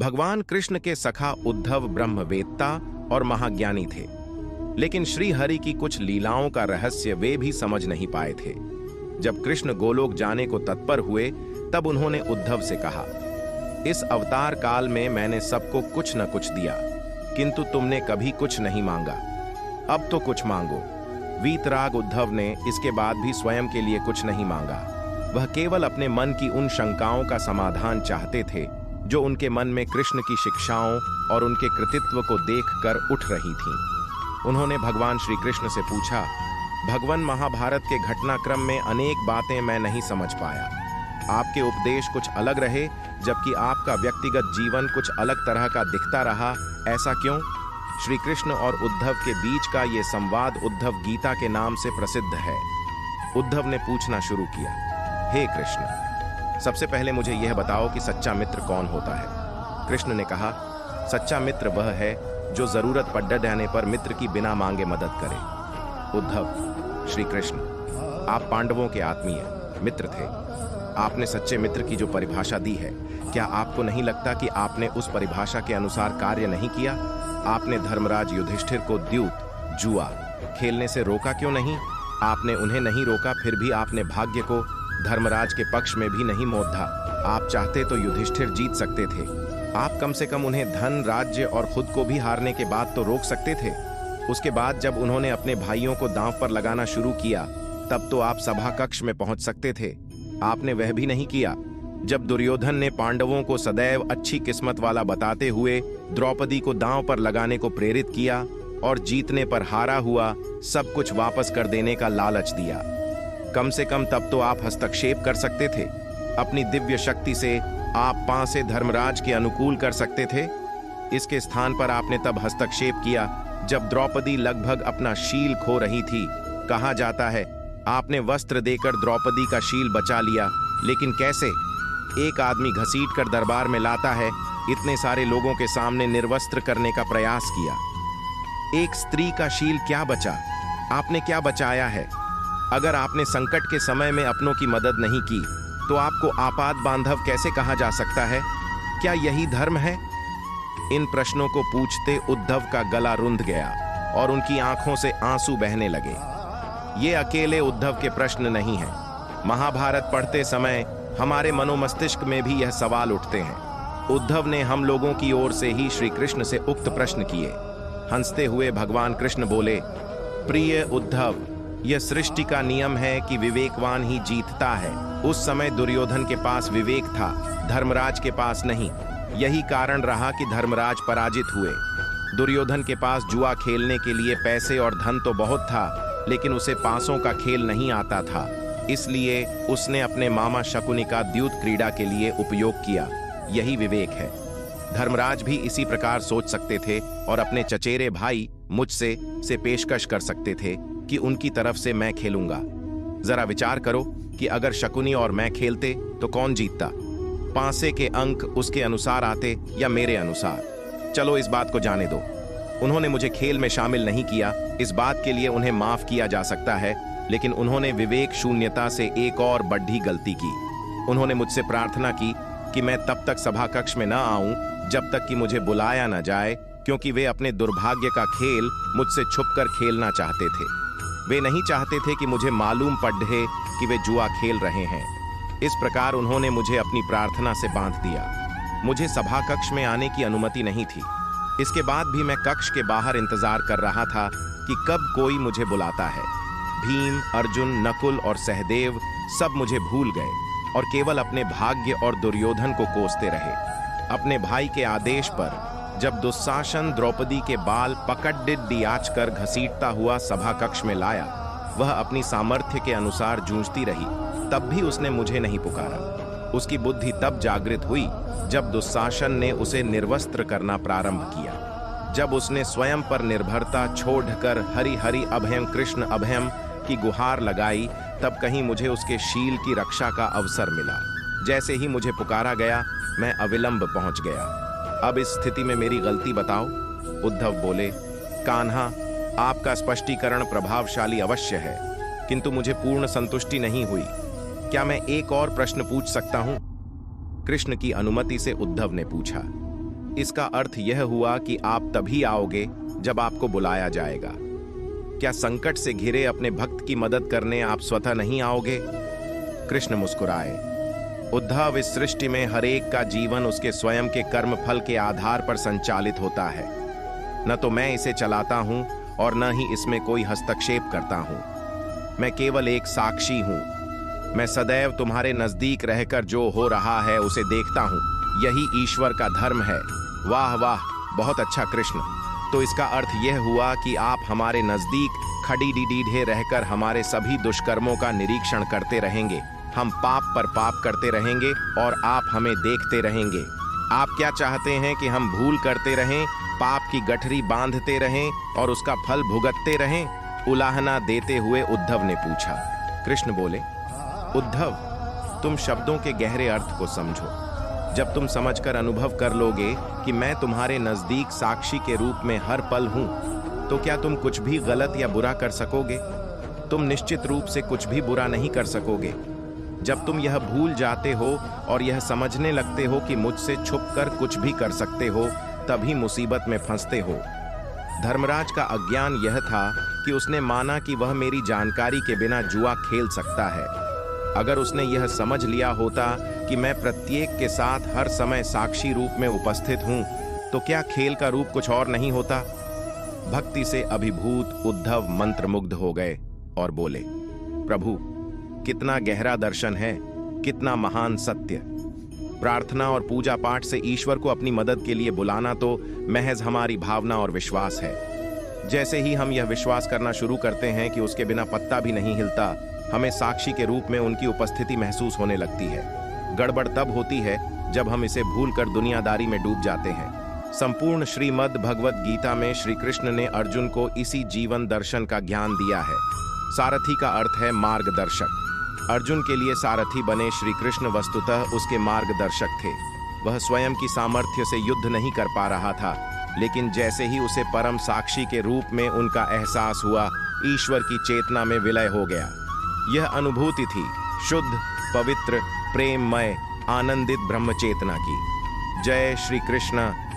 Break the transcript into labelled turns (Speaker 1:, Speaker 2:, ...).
Speaker 1: भगवान कृष्ण के सखा उद्धव ब्रह्मवेत्ता और महाज्ञानी थे, लेकिन श्री हरि की कुछ लीलाओं का रहस्य वे भी समझ नहीं पाए थे। जब कृष्ण गोलोक जाने को तत्पर हुए तब उन्होंने उद्धव से कहा, इस अवतार काल में मैंने सबको कुछ न कुछ दिया, किंतु तुमने कभी कुछ नहीं मांगा। अब तो कुछ मांगो। वीतराग उद्धव ने इसके बाद भी स्वयं के लिए कुछ नहीं मांगा। वह केवल अपने मन की उन शंकाओं का समाधान चाहते थे जो उनके मन में कृष्ण की शिक्षाओं और उनके कृतित्व को देखकर उठ रही थीं। उन्होंने भगवान श्री कृष्ण से पूछा, भगवान, महाभारत के घटनाक्रम में अनेक बातें मैं नहीं समझ पाया। आपके उपदेश कुछ अलग रहे, जबकि आपका व्यक्तिगत जीवन कुछ अलग तरह का दिखता रहा, ऐसा क्यों? श्री कृष्ण और उद्धव के बीच का ये संवाद उद्धव गीता के नाम से प्रसिद्ध है। उद्धव ने पूछना शुरू किया, हे कृष्ण, सबसे पहले मुझे यह बताओ कि सच्चा मित्र कौन होता है? कृष्ण ने कहा, सच्चा मित्र वह है जो जरूरत पड़ जाने पर मित्र की बिना मांगे मदद करे। उद्धव, श्री कृष्ण, आप पांडवों के आत्मीय मित्र थे। आपने सच्चे मित्र की जो परिभाषा दी है, क्या आपको नहीं लगता कि आपने उस परिभाषा के अनुसार कार्य नहीं किया? आपने धर्मराज युधिष्ठिर को द्यूत, जुआ खेलने से रोका क्यों नहीं? आपने उन्हें नहीं रोका, फिर भी आपने भाग्य को धर्मराज के पक्ष में भी नहीं मोड़ा। आप चाहते तो युधिष्ठिर जीत सकते थे। आप कम से कम उन्हें धन, राज्य और खुद को भी हारने के बाद तो रोक सकते थे। उसके बाद जब उन्होंने अपने भाइयों को दांव पर लगाना शुरू किया, तब तो आप सभा कक्ष में पहुंच सकते थे। आपने वह भी नहीं किया। जब दुर्योधन ने पांडवों को सदैव अच्छी किस्मत वाला बताते हुए द्रौपदी को दांव पर लगाने को प्रेरित किया और जीतने पर हारा हुआ सब कुछ वापस कर देने का लालच दिया, कम से कम तब तो आप हस्तक्षेप कर सकते थे। अपनी दिव्य शक्ति से आप पांसे धर्मराज के अनुकूल कर सकते थे। इसके स्थान पर आपने तब हस्तक्षेप किया जब द्रौपदी लगभग अपना शील खो रही थी। कहा जाता है, आपने वस्त्र देकर द्रौपदी का शील बचा लिया, लेकिन कैसे? एक आदमी घसीट कर दरबार में लाता है, इतने सारे लोगों के सामने निर्वस्त्र करने का प्रयास किया। एक स्त्री का शील क्या बचा? आपने क्या बचाया है? अगर आपने संकट के समय में अपनों की मदद नहीं की, तो आपको आपात बांधव कैसे कहा जा सकता है? क्या यही धर्म है? इन प्रश्नों को पूछते उद्धव का गला रुंध गया और उनकी आंखों से आंसू बहने लगे। ये अकेले उद्धव के प्रश्न नहीं हैं। महाभारत पढ़ते समय हमारे मनोमस्तिष्क में भी यह सवाल उठते हैं। उद्धव ने हम लोगों की ओर से ही श्री कृष्ण से उक्त प्रश्न किए। हंसते हुए भगवान कृष्ण बोले, प्रिय उद्धव, यह सृष्टि का नियम है कि विवेकवान ही जीतता है। उस समय दुर्योधन के पास विवेक था, धर्मराज के पास नहीं। यही कारण रहा कि धर्मराज पराजित हुए। दुर्योधन के पास जुआ खेलने के लिए पैसे और धन तो बहुत था, लेकिन उसे पासों का खेल नहीं आता था। इसलिए उसने अपने मामा शकुनि का द्यूत क्रीड़ा के लिए उपयोग किया। यही विवेक है। धर्मराज भी इसी प्रकार सोच सकते थे और अपने चचेरे भाई मुझसे से पेशकश कर सकते थे कि उनकी तरफ से मैं खेलूंगा। जरा विचार करो कि अगर शकुनि और मैं खेलते तो कौन जीतता? पांसे के अंक उसके अनुसार आते या मेरे अनुसार? चलो इस बात को जाने दो। उन्होंने मुझे खेल में शामिल नहीं किया, इस बात के लिए उन्हें माफ किया जा सकता है, लेकिन उन्होंने विवेक शून्यता से एक और बड़ी गलती की। उन्होंने मुझसे प्रार्थना की कि मैं तब तक सभा कक्ष में न आऊं जब तक कि मुझे बुलाया न जाए, क्योंकि वे अपने दुर्भाग्य का खेल मुझसे छुपकर खेलना चाहते थे। वे नहीं चाहते थे कि मुझे मालूम पड़े कि वे जुआ खेल रहे हैं। इस प्रकार उन्होंने मुझे अपनी प्रार्थना से बांध दिया। मुझे सभा कक्ष में आने की अनुमति नहीं थी। इसके बाद भी मैं कक्ष के बाहर इंतजार कर रहा था कि कब कोई मुझे बुलाता है। भीम, अर्जुन, नकुल और सहदेव सब मुझे भूल गए और केवल अपने भाग्य और दुर्योधन को कोसते रहे। अपने भाई के आदेश पर जब दुशासन द्रौपदी के बाल पकड़ डियाच कर घसीटता हुआ सभा कक्ष में लाया, वह अपनी सामर्थ्य के अनुसार जूझती रही, तब भी उसने मुझे नहीं पुकारा। उसकी बुद्धि तब जागृत हुई जब दुशासन ने उसे निर्वस्त्र करना प्रारंभ किया। जब उसने स्वयं पर निर्भरता छोड़कर हरि हरि अभयम कृष्ण अभयम की गुहार लगाई, तब कहीं मुझे उसके शील की रक्षा का अवसर मिला। जैसे ही मुझे पुकारा गया, मैं अविलंब पहुंच गया। अब इस स्थिति में मेरी गलती बताओ। उद्धव बोले, कान्हा, आपका स्पष्टीकरण प्रभावशाली अवश्य है, किंतु मुझे पूर्ण संतुष्टि नहीं हुई। क्या मैं एक और प्रश्न पूछ सकता हूं? कृष्ण की अनुमति से उद्धव ने पूछा। इसका अर्थ यह हुआ कि आप तभी आओगे जब आपको बुलाया जाएगा। क्या संकट से घिरे अपने भक्त की मदद करने आप स्वतः नहीं आओगे? कृष्ण मुस्कुराए। उद्धव, इस सृष्टि में हर एक का जीवन उसके स्वयं के कर्म फल के आधार पर संचालित होता है। न तो मैं इसे चलाता हूं और न ही इसमें कोई हस्तक्षेप करता हूं। मैं केवल एक साक्षी हूं। मैं सदैव तुम्हारे नजदीक रहकर जो हो रहा है उसे देखता हूं। यही ईश्वर का धर्म है। वाह वाह, बहुत अच्छा कृष्ण। तो इसका अर्थ यह हुआ कि आप हमारे नजदीक खड़ी डीढ़े रहकर हमारे सभी दुष्कर्मों का निरीक्षण करते रहेंगे। हम पाप पर पाप करते रहेंगे और आप हमें देखते रहेंगे। आप क्या चाहते हैं कि हम भूल करते रहें, पाप की गठरी बांधते रहें और उसका फल भुगतते रहें? उलाहना देते हुए उद्धव ने पूछा। कृष्ण बोले, उद्धव, तुम शब्दों के गहरे अर्थ को समझो। जब तुम समझकर अनुभव कर लोगे कि मैं तुम्हारे नजदीक साक्षी के रूप में हर पल हूं, तो क्या तुम कुछ भी गलत या बुरा कर सकोगे? तुम निश्चित रूप से कुछ भी बुरा नहीं कर सकोगे। जब तुम यह भूल जाते हो और यह समझने लगते हो कि मुझसे छुपकर कुछ भी कर सकते हो, तभी मुसीबत में फंसते हो। धर्मराज का अज्ञान यह था कि उसने माना कि वह मेरी जानकारी के बिना जुआ खेल सकता है। अगर उसने यह समझ लिया होता कि मैं प्रत्येक के साथ हर समय साक्षी रूप में उपस्थित हूं, तो क्या खेल का रूप कुछ और नहीं होता? भक्ति से अभिभूत उद्धव मंत्रमुग्ध हो गए और बोले, प्रभु, कितना गहरा दर्शन है, कितना महान सत्य। प्रार्थना और पूजा पाठ से ईश्वर को अपनी मदद के लिए बुलाना तो महज हमारी भावना और विश्वास है। जैसे ही हम यह विश्वास करना शुरू करते हैं कि उसके बिना पत्ता भी नहीं हिलता, हमें साक्षी के रूप में उनकी उपस्थिति महसूस होने लगती है। गड़बड़ तब होती है जब हम इसे भूलकर दुनियादारी में डूब जाते हैं। संपूर्ण श्रीमद् भगवत गीता में श्री कृष्ण ने अर्जुन को इसी जीवन दर्शन का ज्ञान दिया है। सारथी का अर्थ है मार्गदर्शक। अर्जुन के लिए सारथी बने श्री कृष्ण वस्तुतः उसके मार्गदर्शक थे। वह स्वयं की सामर्थ्य से युद्ध नहीं कर पा रहा था, लेकिन जैसे ही उसे परम साक्षी के रूप में उनका एहसास हुआ, ईश्वर की चेतना में विलय हो गया। यह अनुभूति थी शुद्ध, पवित्र, प्रेममय, आनंदित ब्रह्म चेतना की। जय श्री कृष्ण।